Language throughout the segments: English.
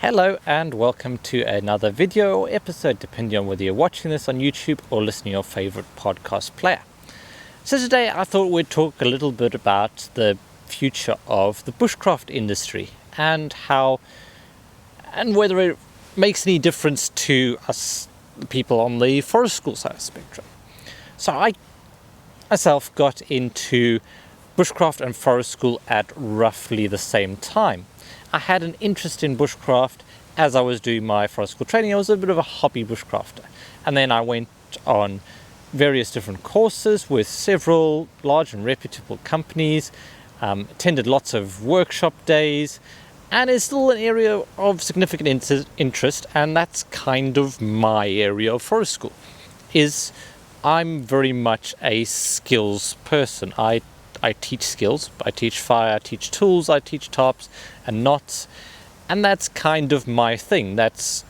Hello and welcome to another video or episode, depending on whether you're watching this on YouTube or listening to your favorite podcast player. So today I thought we'd talk a little bit about the future of the bushcraft industry and whether it makes any difference to us people on the forest school side of the spectrum. So I myself got into bushcraft and forest school at roughly the same time. I had an interest in bushcraft as I was doing my forest school training. I was a bit of a hobby bushcrafter. And then I went on various different courses with several large and reputable companies, attended lots of workshop days, and it's still an area of significant interest, and that's kind of my area of forest school. I'm very much a skills person. I teach skills. I teach fire, I teach tools, I teach tarps and knots, and that's kind of my thing. That's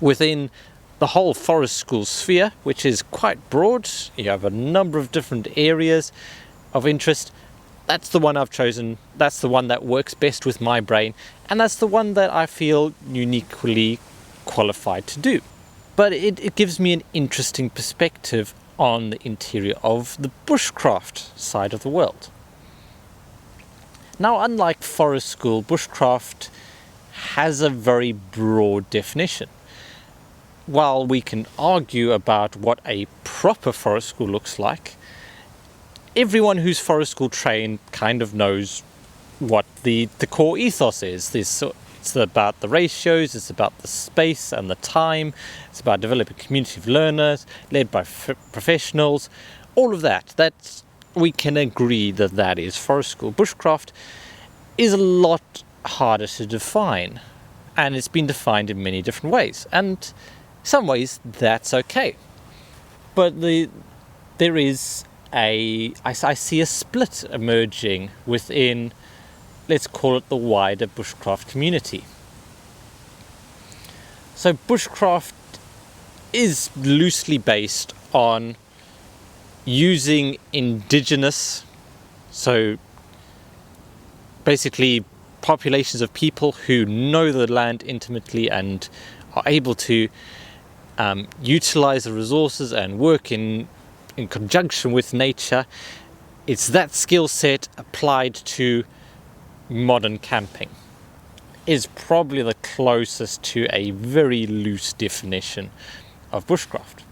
within the whole forest school sphere, which is quite broad. You have a number of different areas of interest. That's the one I've chosen. That's the one that works best with my brain, and that's the one that I feel uniquely qualified to do. But it gives me an interesting perspective on the interior of the bushcraft side of the world. Now, unlike forest school, bushcraft has a very broad definition. While we can argue about what a proper forest school looks like, everyone who's forest school trained kind of knows what the core ethos is. It's about the ratios, it's about the space and the time, it's about developing a community of learners, led by professionals, all of that. We can agree that is forest school. Bushcraft is a lot harder to define, and it's been defined in many different ways, and in some ways that's okay. But I see a split emerging within, let's call it, the wider bushcraft community. So bushcraft is loosely based on using indigenous, so basically populations of people who know the land intimately and are able to utilize the resources and work in conjunction with nature. It's that skill set applied to modern camping is probably the closest to a very loose definition of bushcraft.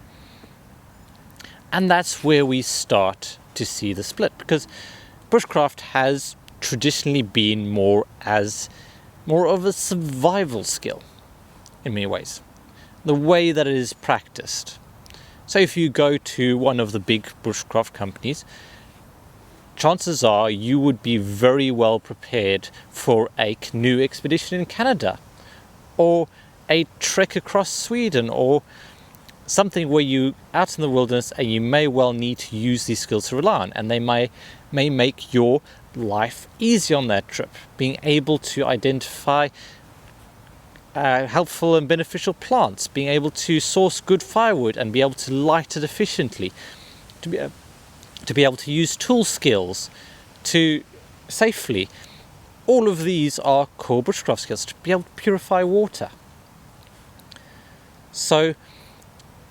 And that's where we start to see the split, because bushcraft has traditionally been more of a survival skill in many ways, the way that it is practiced. So if you go to one of the big bushcraft companies, chances are you would be very well prepared for a canoe expedition in Canada, or a trek across Sweden, or something where you out in the wilderness and you may well need to use these skills to rely on, and they may make your life easy on that trip. Being able to identify helpful and beneficial plants, being able to source good firewood and be able to light it efficiently, to be able to use tool skills to safely. All of these are core bushcraft skills. To be able to purify water. So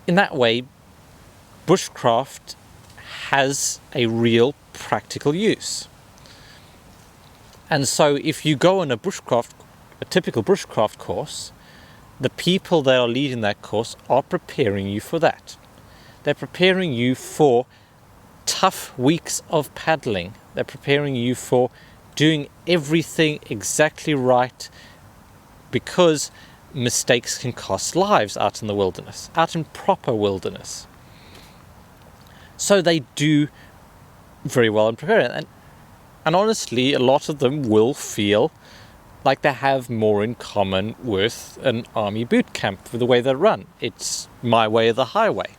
in that way, bushcraft has a real practical use. And so if you go on a typical bushcraft course, the people that are leading that course are preparing you for that. They're preparing you for tough weeks of paddling. They're preparing you for doing everything exactly right, because mistakes can cost lives out in the wilderness, out in proper wilderness. So they do very well in preparing, and honestly, a lot of them will feel like they have more in common with an army boot camp with the way they run. It's my way or the highway.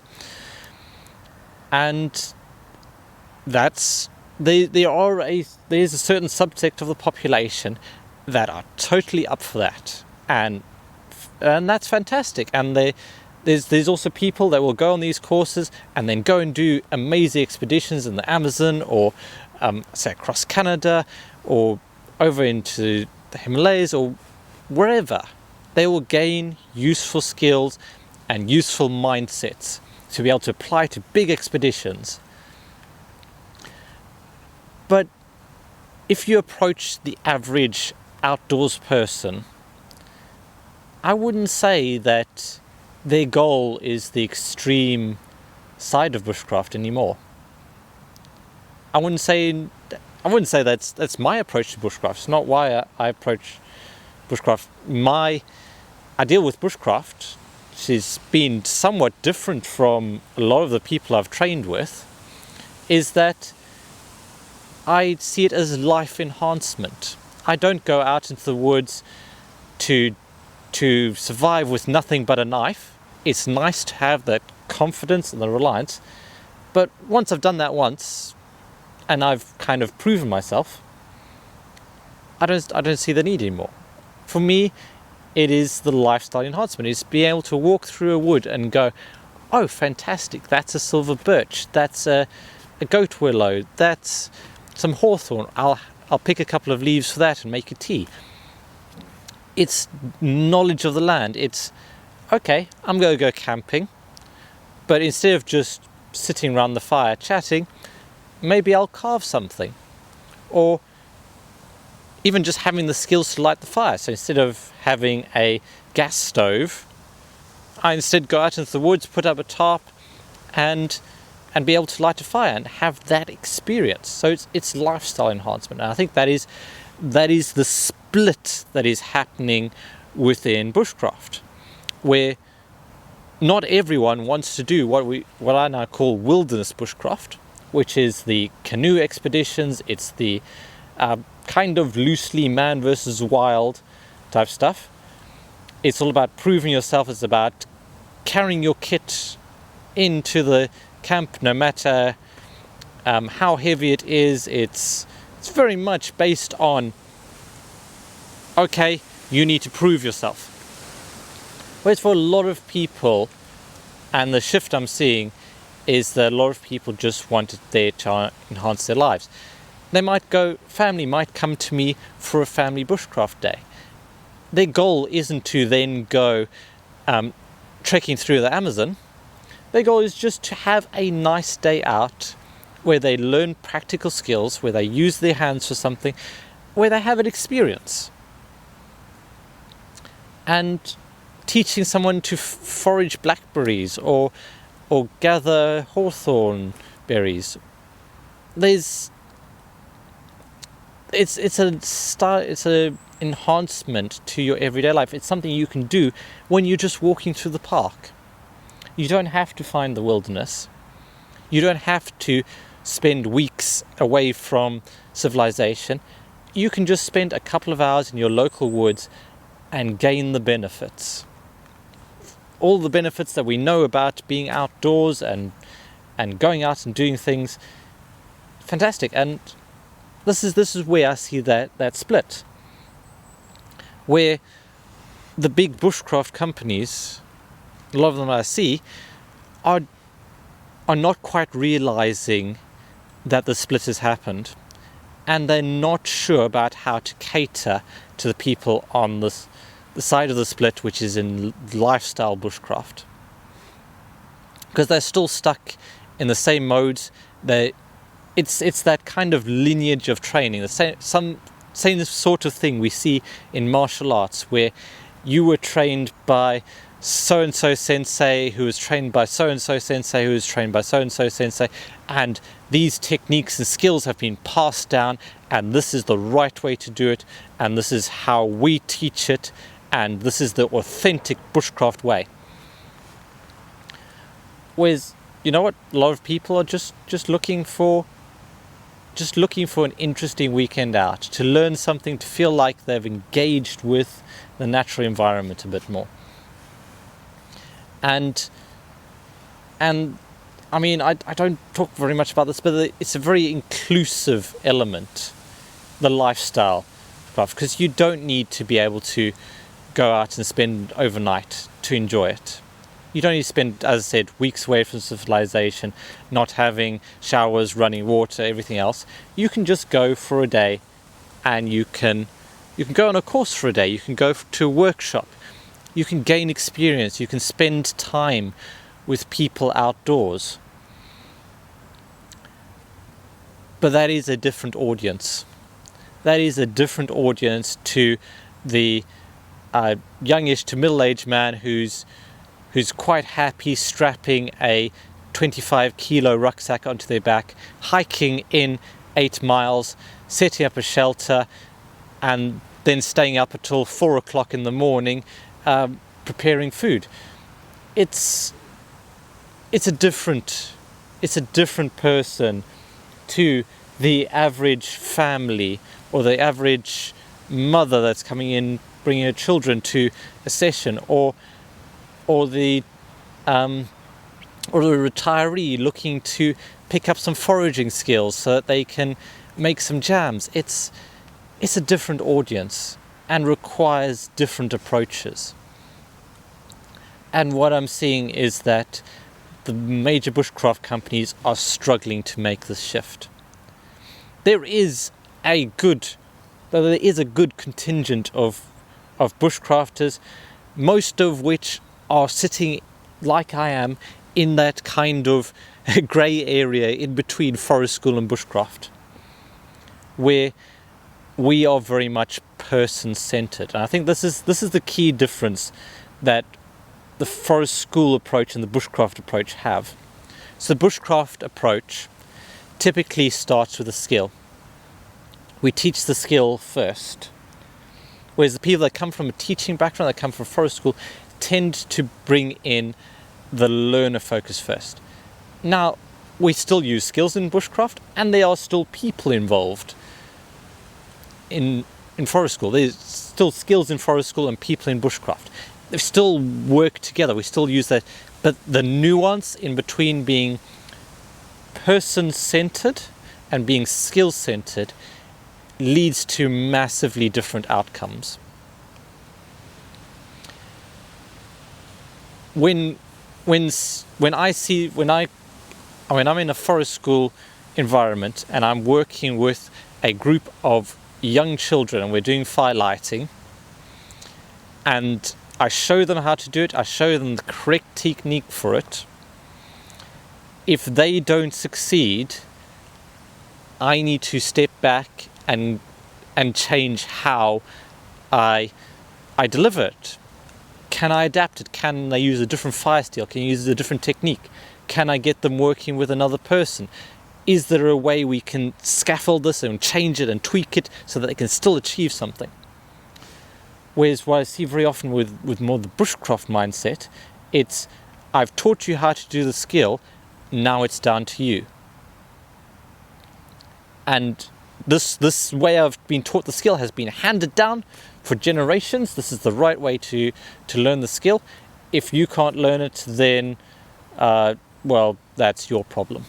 And there's a certain subsect of the population that are totally up for that, and that's fantastic. And there's also people that will go on these courses and then go and do amazing expeditions in the Amazon, or say across Canada, or over into the Himalayas, or wherever. They will gain useful skills and useful mindsets to be able to apply to big expeditions. But if you approach the average outdoors person, I wouldn't say that their goal is the extreme side of bushcraft anymore. I wouldn't say that's my approach to bushcraft. It's not why I approach bushcraft. My ideal with bushcraft, which has been somewhat different from a lot of the people I've trained with, is that I see it as life enhancement. I don't go out into the woods to survive with nothing but a knife. It's nice to have that confidence and the reliance, but once I've done that once and I've kind of proven myself, I don't see the need anymore. For me, it is the lifestyle enhancement. It's being able to walk through a wood and go, oh, fantastic, that's a silver birch, that's a goat willow, that's some hawthorn. I'll pick a couple of leaves for that and make a tea. It's knowledge of the land. It's, okay, I'm going to go camping, but instead of just sitting around the fire chatting, maybe I'll carve something. Or even just having the skills to light the fire. So instead of having a gas stove, I instead go out into the woods, put up a tarp, and be able to light a fire and have that experience. So it's lifestyle enhancement. And I think that is the split that is happening within bushcraft, where not everyone wants to do what I now call wilderness bushcraft, which is the canoe expeditions. It's the kind of loosely man versus wild type stuff. It's all about proving yourself. It's about carrying your kit into the camp, no matter how heavy it is. It's very much based on, okay, you need to prove yourself. Whereas for a lot of people, and the shift I'm seeing is that a lot of people just want it there to enhance their lives. Family might come to me for a family bushcraft day. Their goal isn't to then go trekking through the Amazon. Their goal is just to have a nice day out where they learn practical skills, where they use their hands for something, where they have an experience. And teaching someone to forage blackberries or gather hawthorn berries, it's a enhancement to your everyday life. It's something you can do when you're just walking through the park. You don't have to find the wilderness. You don't have to spend weeks away from civilization. You can just spend a couple of hours in your local woods and gain the benefits. All the benefits that we know about being outdoors and going out and doing things. Fantastic. And this is where I see that split. Where the big bushcraft companies, a lot of them I see, are not quite realizing that the split has happened, and they're not sure about how to cater to the people on the side of the split, which is in lifestyle bushcraft, because they're still stuck in the same modes. It's that kind of lineage of training, the same sort of thing we see in martial arts, where you were trained by so-and-so sensei, who was trained by so-and-so sensei, who was trained by so-and-so sensei, and these techniques and skills have been passed down, and this is the right way to do it, and this is how we teach it, and this is the authentic bushcraft way. Whereas, you know what, a lot of people are just looking for an interesting weekend out, to learn something, to feel like they've engaged with the natural environment a bit more. And I mean, I don't talk very much about this, but it's a very inclusive element, the lifestyle, because you don't need to be able to go out and spend overnight to enjoy it. You don't need to spend, as I said, weeks away from civilization, not having showers, running water, everything else. You can just go for a day, and you can go on a course for a day. You can go to a workshop. You can gain experience. You can spend time with people outdoors. But that is a different audience. That is a different audience to the youngish to middle-aged man who's quite happy strapping a 25-kilo rucksack onto their back, hiking in 8 miles, setting up a shelter, and then staying up until 4 o'clock in the morning preparing food. It's a different person to the average family or the average mother that's coming in bringing her children to a session, or the retiree looking to pick up some foraging skills so that they can make some jams. It's a different audience and requires different approaches. And what I'm seeing is that the major bushcraft companies are struggling to make this shift. There is a good contingent of bushcrafters, most of which are sitting, like I am, in that kind of grey area in between forest school and bushcraft, where we are very much person-centered. And I think this is the key difference that the forest school approach and the bushcraft approach have. So the bushcraft approach typically starts with a skill. We teach the skill first, whereas the people that come from a teaching background, that come from forest school, tend to bring in the learner focus first. Now, we still use skills in bushcraft, and there are still people involved in forest school. There's still skills in forest school and people in bushcraft. They still work together. We still use that. But the nuance in between being person-centered and being skill-centered leads to massively different outcomes. When I'm in a forest school environment and I'm working with a group of young children and we're doing fire lighting, and I show them how to do it, I show them the correct technique for it. If they don't succeed, I need to step back and change how I deliver it. Can I adapt it? Can they use a different fire steel? Can you use a different technique? Can I get them working with another person? Is there a way we can scaffold this and change it and tweak it so that they can still achieve something? Whereas what I see very often with more the bushcraft mindset, it's I've taught you how to do the skill, now it's down to you. And this way I've been taught the skill has been handed down for generations. This is the right way to learn the skill. If you can't learn it, then well, that's your problem.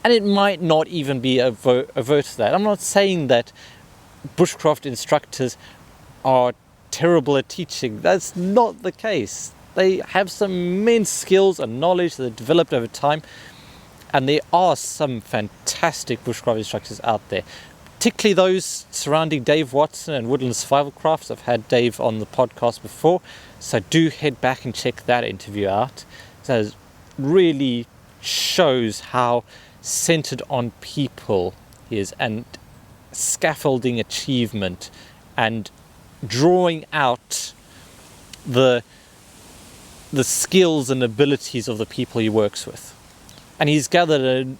And it might not even be avert to that. I'm not saying that bushcraft instructors are terrible at teaching. That's not the case. They have some immense skills and knowledge that are developed over time, and there are some fantastic bushcraft instructors out there, particularly those surrounding Dave Watson and Woodland Survival Crafts. I've had Dave on the podcast before, so do head back and check that interview out. So it really shows how centered on people he is, and scaffolding achievement and drawing out the skills and abilities of the people he works with. And he's gathered a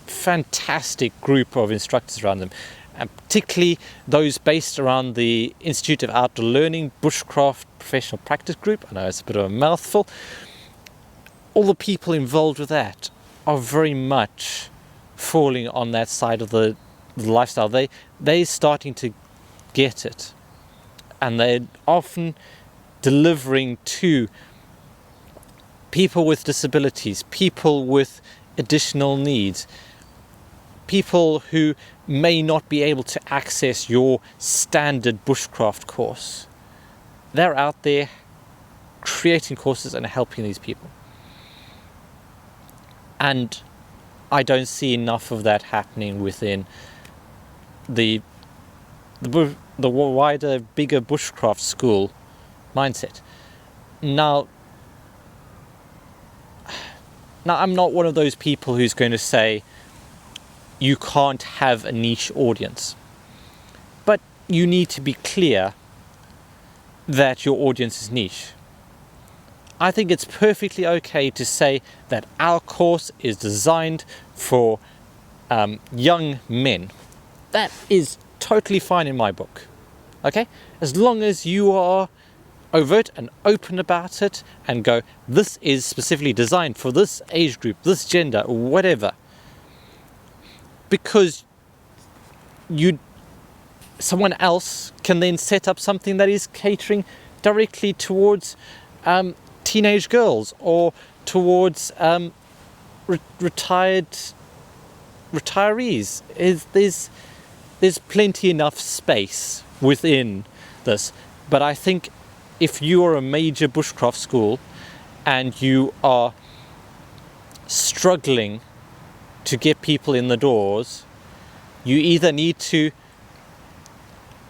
fantastic group of instructors around him, and particularly those based around the Institute of Outdoor Learning Bushcraft Professional Practice Group. I know it's a bit of a mouthful. All the people involved with that are very much falling on that side of the lifestyle. They're starting to get it, and they're often delivering to people with disabilities, people with additional needs, people who may not be able to access your standard bushcraft course. They're out there creating courses and helping these people. And I don't see enough of that happening within the wider, bigger bushcraft school mindset. Now, I'm not one of those people who's going to say you can't have a niche audience. But you need to be clear that your audience is niche. I think it's perfectly okay to say that our course is designed for young men. That is totally fine in my book. Okay? As long as you are overt and open about it and go, this is specifically designed for this age group, this gender, whatever. Because someone else can then set up something that is catering directly towards teenage girls or towards retirees. There's plenty enough space within this. But I think if you are a major bushcraft school and you are struggling to get people in the doors, you either need to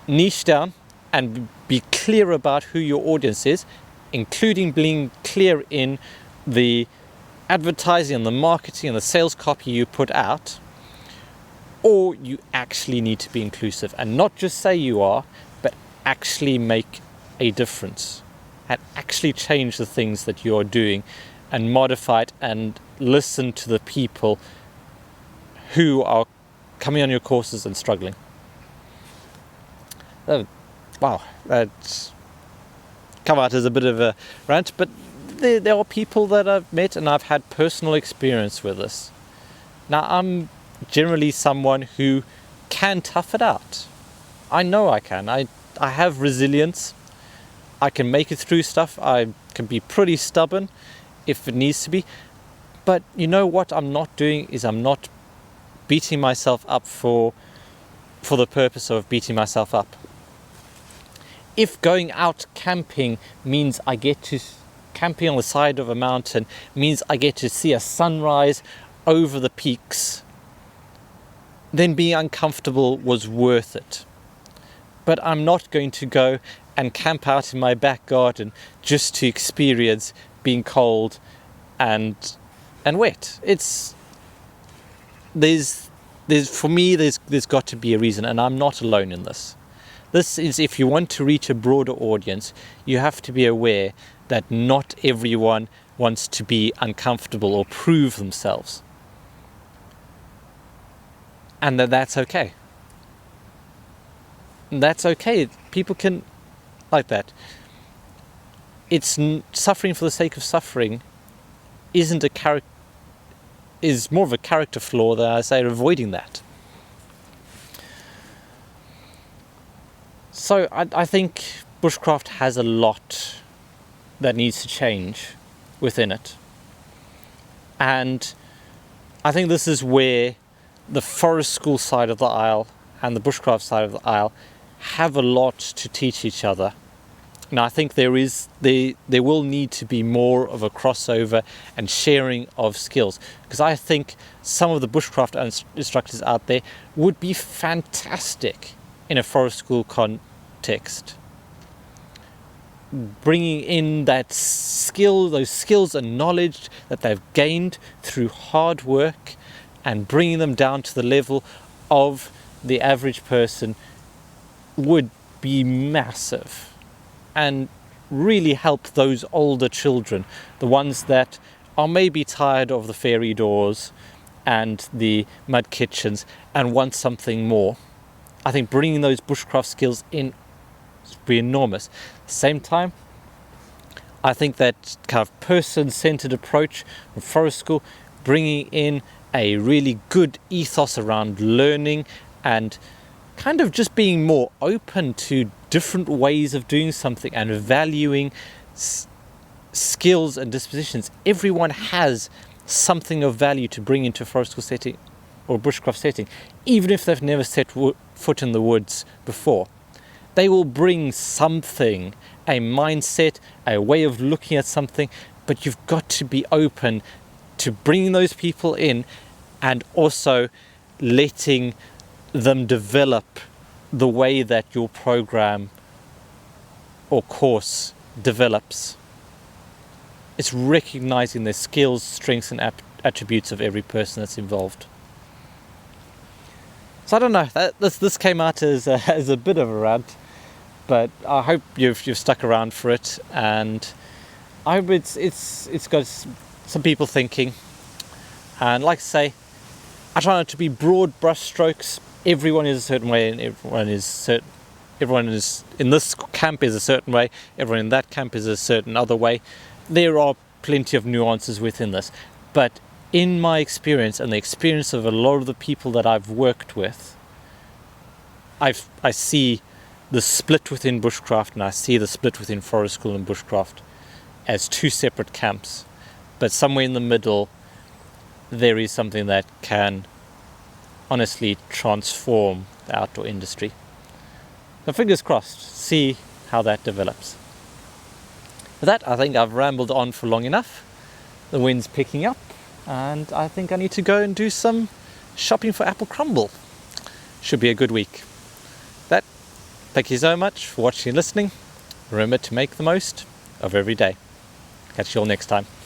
niche down and be clear about who your audience is, including being clear in the advertising and the marketing and the sales copy you put out, or you actually need to be inclusive and not just say you are, but actually make a difference and actually change the things that you're doing and modify it and listen to the people who are coming on your courses and struggling. Wow, that's come out as a bit of a rant, but there are people that I've met and I've had personal experience with this. Now, I'm generally someone who can tough it out. I know I can. I have resilience. I can make it through stuff. I can be pretty stubborn if it needs to be. But you know what I'm not doing is I'm not beating myself up for the purpose of beating myself up. If going out camping means I get to camping on the side of a mountain, means I get to see a sunrise over the peaks, then being uncomfortable was worth it. But I'm not going to go and camp out in my back garden just to experience being cold and wet. There's for me there's got to be a reason, and I'm not alone in this. This is, if you want to reach a broader audience, you have to be aware that not everyone wants to be uncomfortable or prove themselves. And that's okay. That's okay. People can like that. It's suffering for the sake of suffering is more of a character flaw than I say avoiding that. So I think bushcraft has a lot that needs to change within it. And I think this is where the forest school side of the aisle and the bushcraft side of the aisle have a lot to teach each other. Now I think there will need to be more of a crossover and sharing of skills, because I think some of the bushcraft instructors out there would be fantastic in a forest school context, bringing in those skills and knowledge that they've gained through hard work and bringing them down to the level of the average person would be massive and really help those older children, the ones that are maybe tired of the fairy doors and the mud kitchens and want something more. I think bringing those bushcraft skills in would be enormous. At the same time, I think that kind of person-centered approach from forest school, bringing in a really good ethos around learning and kind of just being more open to different ways of doing something and valuing skills and dispositions. Everyone has something of value to bring into a forest school setting or bushcraft setting, even if they've never set foot in the woods before. They will bring something, a mindset, a way of looking at something, but you've got to be open to bringing those people in and also letting them develop the way that your program or course develops. It's recognizing the skills, strengths, and attributes of every person that's involved. So I don't know. This came out as a bit of a rant, but I hope you've stuck around for it, and I hope it's got some people thinking. And like I say, I try not to be broad brush strokes. Everyone is a certain way, and everyone is in this camp is a certain way. Everyone in that camp is a certain other way. There are plenty of nuances within this, but in my experience and the experience of a lot of the people that I've worked with, I see the split within Bushcraft and I see the split within Forest School and Bushcraft as two separate camps, but somewhere in the middle there is something that can honestly transform the outdoor industry. So fingers crossed, see how that develops. With that, I think I've rambled on for long enough. The wind's picking up, and I think I need to go and do some shopping for apple crumble. Should be a good week. That, thank you so much for watching and listening. Remember to make the most of every day. Catch you all next time.